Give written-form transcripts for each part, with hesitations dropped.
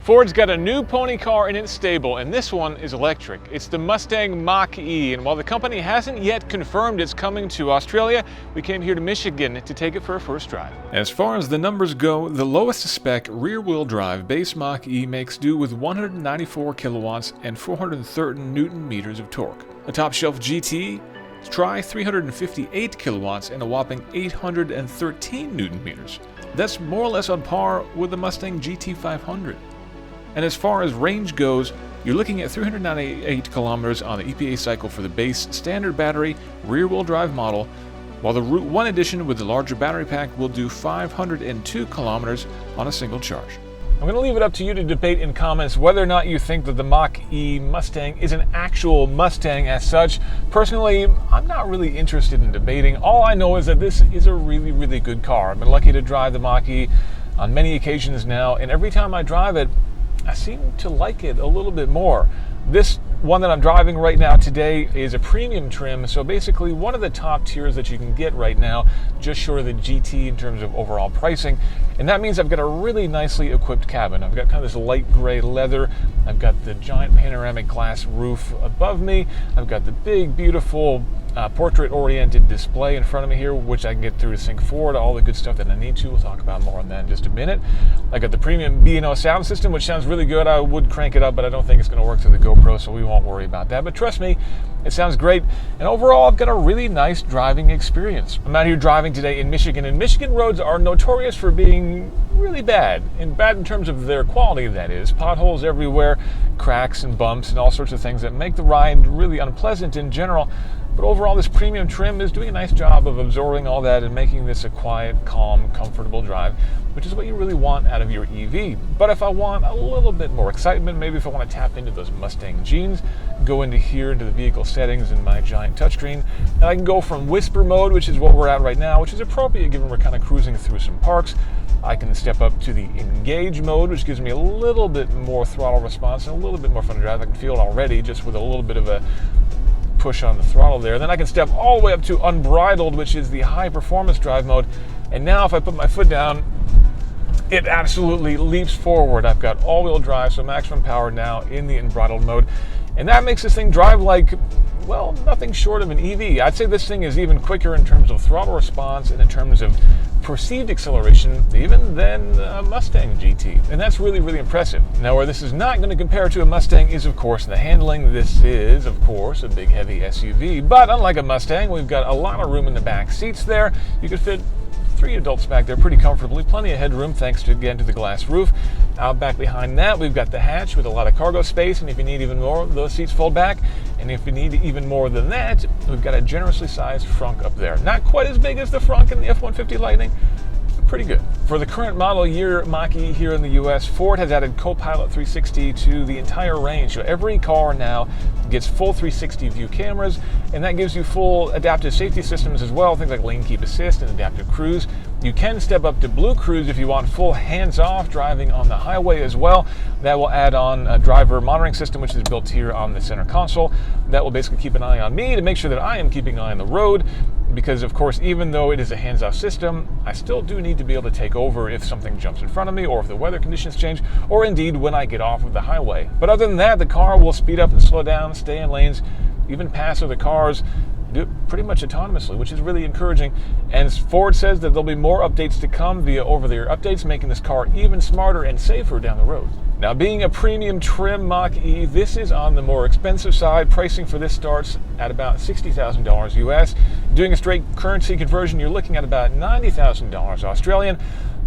Ford's got a new pony car in its stable, and this one is electric. It's the Mustang Mach-E, and while the company hasn't yet confirmed it's coming to Australia, we came here to Michigan to take it for a first drive. As far as the numbers go, the lowest spec rear-wheel drive base Mach-E makes do with 194 kilowatts and 430 newton meters of torque. The top-shelf GT try 358 kilowatts and a whopping 813 newton meters. That's more or less on par with the Mustang GT 500. And as far as range goes, you're looking at 398 kilometers on the EPA cycle for the base standard battery rear-wheel drive model, while the Route 1 edition with the larger battery pack will do 502 kilometers on a single charge. I'm going to leave it up to you to debate in comments whether or not you think that the Mach-E Mustang is an actual Mustang as such. Personally, I'm not really interested in debating. All I know is that this is a really, really good car. I've been lucky to drive the Mach-E on many occasions now, and every time I drive it, I seem to like it a little bit more. This one that I'm driving right now today is a premium trim, so basically one of the top tiers that you can get right now, just short of the GT in terms of overall pricing. And that means I've got a really nicely equipped cabin. I've got kind of this light gray leather. I've got the giant panoramic glass roof above me. I've got the big, beautiful portrait-oriented display in front of me here, which I can get through to sync forward, all the good stuff that I need to. We'll talk about more on that in just a minute. I got the premium B&O sound system, which sounds really good. I would crank it up, but I don't think it's going to work through the GoPro, so we won't worry about that. But trust me, it sounds great. And overall, I've got a really nice driving experience. I'm out here driving today in Michigan, and Michigan roads are notorious for being really bad. And bad in terms of their quality, that is. Potholes everywhere, cracks and bumps and all sorts of things that make the ride really unpleasant in general. But overall, this premium trim is doing a nice job of absorbing all that and making this a quiet, calm, comfortable drive, which is what you really want out of your EV. But if I want a little bit more excitement, maybe if I want to tap into those Mustang genes, go into here into the vehicle settings in my giant touchscreen, and I can go from whisper mode, which is what we're at right now, which is appropriate given we're kind of cruising through some parks. I can step up to the engage mode, which gives me a little bit more throttle response and a little bit more fun to drive. I can feel it already just with a little bit of a push on the throttle there. Then I can step all the way up to unbridled, which is the high performance drive mode. And now if I put my foot down, it absolutely leaps forward. I've got all-wheel drive, so maximum power now in the unbridled mode. And that makes this thing drive like, well, nothing short of an EV. I'd say this thing is even quicker in terms of throttle response and in terms of perceived acceleration even than a Mustang GT. And that's really, really impressive. Now, where this is not going to compare to a Mustang is, of course, the handling. This is, of course, a big, heavy SUV. But unlike a Mustang, we've got a lot of room in the back seats there. You could fit 3 adults back there pretty comfortably. Plenty of headroom thanks to, again, to the glass roof. Out back behind that, we've got the hatch with a lot of cargo space, and if you need even more, those seats fold back. And if you need even more than that, we've got a generously sized frunk up there. Not quite as big as the frunk in the F-150 Lightning, but pretty good. For the current model year Mach-E here in the US, Ford has added Copilot 360 to the entire range. So every car now gets full 360 view cameras, and that gives you full adaptive safety systems as well, things like lane keep assist and adaptive cruise. You can step up to Blue Cruise if you want full hands-off driving on the highway as well. That will add on a driver monitoring system, which is built here on the center console. That will basically keep an eye on me to make sure that I am keeping an eye on the road, because of course, even though it is a hands-off system, I still do need to be able to take over if something jumps in front of me, or if the weather conditions change, or indeed when I get off of the highway. But other than that, the car will speed up and slow down, stay in lanes, even pass other cars, do it pretty much autonomously, which is really encouraging. And Ford says that there'll be more updates to come via over-the-air updates, making this car even smarter and safer down the road. Now, being a premium trim Mach-E, this is on the more expensive side. Pricing for this starts at about $60,000 US. Doing a straight currency conversion, you're looking at about $90,000 Australian.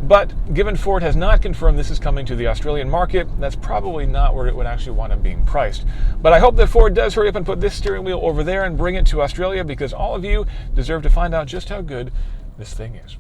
But given Ford has not confirmed this is coming to the Australian market, that's probably not where it would actually wind up being priced. But I hope that Ford does hurry up and put this steering wheel over there and bring it to Australia, because all of you deserve to find out just how good this thing is.